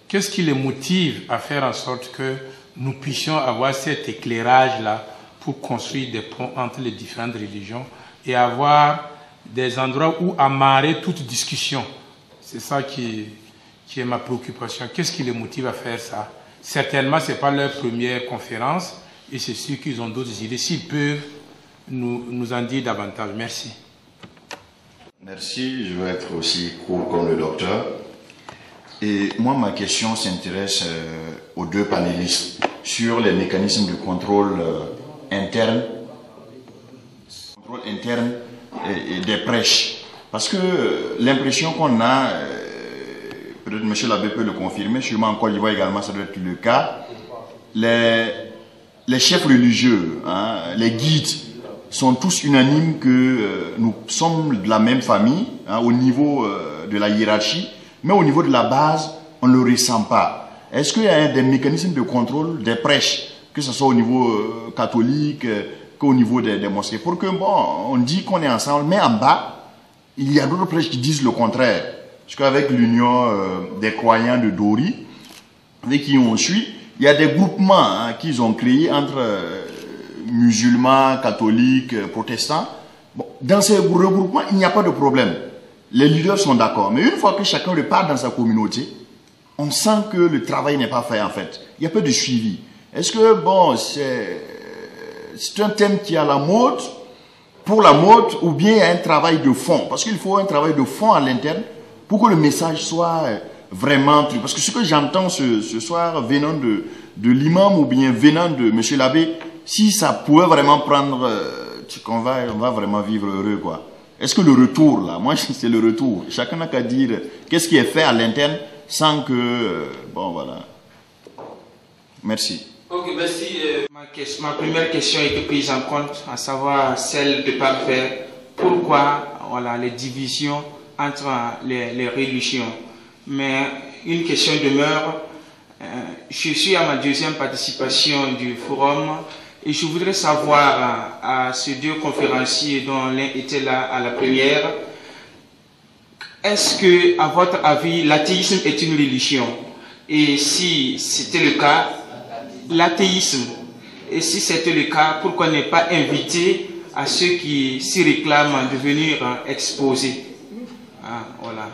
Qu'est-ce qui les motive à faire en sorte que nous puissions avoir cet éclairage-là pour construire des ponts entre les différentes religions et avoir des endroits où amarrer toute discussion? C'est ça qui est ma préoccupation. Qu'est-ce qui les motive à faire ça? Certainement, ce n'est pas leur première conférence et c'est sûr qu'ils ont d'autres idées. S'ils peuvent nous en dire davantage. Merci. Merci. Je vais être aussi court comme le docteur. Et moi, ma question s'intéresse aux deux panélistes sur les mécanismes de contrôle interne et des prêches. Parce que l'impression qu'on a, peut-être M. l'abbé peut le confirmer, sûrement en Côte d'Ivoire également, ça doit être le cas, les chefs religieux, hein, les guides, sont tous unanimes que nous sommes de la même famille, hein, au niveau de la hiérarchie, mais au niveau de la base, on ne le ressent pas. Est-ce qu'il y a des mécanismes de contrôle des prêches, que ce soit au niveau catholique, qu'au niveau des mosquées, pour que, bon, on dit qu'on est ensemble, mais en bas, il y a d'autres prêches qui disent le contraire. Parce qu'avec l'union des croyants de Dori, avec qui on suit, il y a des groupements qu'ils ont créés entre musulmans, catholiques, protestants. Bon, dans ces regroupements, il n'y a pas de problème. Les leaders sont d'accord. Mais une fois que chacun repart dans sa communauté, on sent que le travail n'est pas fait en fait. Il n'y a pas de suivi. Est-ce que, bon, c'est un thème qui est à la mode, pour la mode, ou bien il y a un travail de fond? Parce qu'il faut un travail de fond à l'interne pour que le message soit vraiment truc. Parce que ce que j'entends ce soir venant de l'imam ou bien venant de M. l'abbé, si ça pouvait vraiment prendre, on va vraiment vivre heureux, quoi. Est-ce que le retour, là, moi c'est le retour. Chacun n'a qu'à dire qu'est-ce qui est fait à l'interne sans que, bon voilà. Merci. Ok, merci. Ma première question a été prise en compte, à savoir celle de ne pas faire. Pourquoi voilà, les divisions entre les religions. Mais une question demeure. Je suis à ma deuxième participation du forum et je voudrais savoir à ces deux conférenciers dont l'un était là à la première, est-ce que, à votre avis, l'athéisme est une religion? Et si c'était le cas, l'athéisme, et si c'était le cas, pourquoi ne pas inviter à ceux qui s'y réclament de venir exposer? Voilà.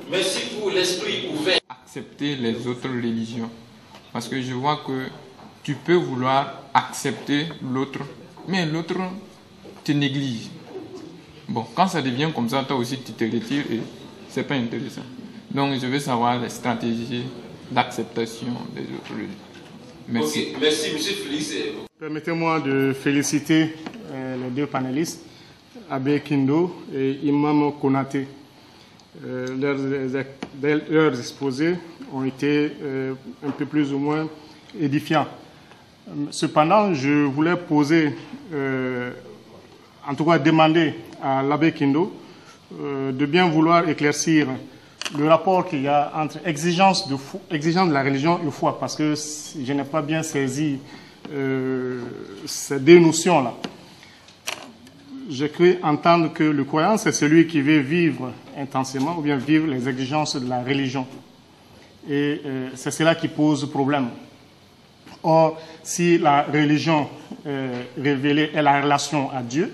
Merci pour l'esprit ouvert. Accepter les autres religions. Parce que je vois que tu peux vouloir accepter l'autre, mais l'autre te néglige. Bon, quand ça devient comme ça, toi aussi tu te retires et c'est pas intéressant. Donc je veux savoir les stratégies d'acceptation des autres religions. Merci. Okay. Merci, M. Félix. Permettez-moi de féliciter les deux panélistes, Abbé Kindo et Imam Konaté. Leurs exposés ont été un peu plus ou moins édifiants. Cependant, je voulais poser, en tout cas demander à l'abbé Kindo de bien vouloir éclaircir le rapport qu'il y a entre exigence de la religion et foi, parce que je n'ai pas bien saisi ces deux notions-là. J'ai cru entendre que le croyant, c'est celui qui veut vivre intensément ou bien vivre les exigences de la religion. Et c'est cela qui pose problème. Or, si la religion révélée est la relation à Dieu,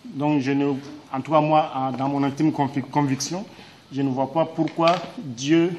donc en tout cas moi, dans mon intime conviction, je ne vois pas pourquoi Dieu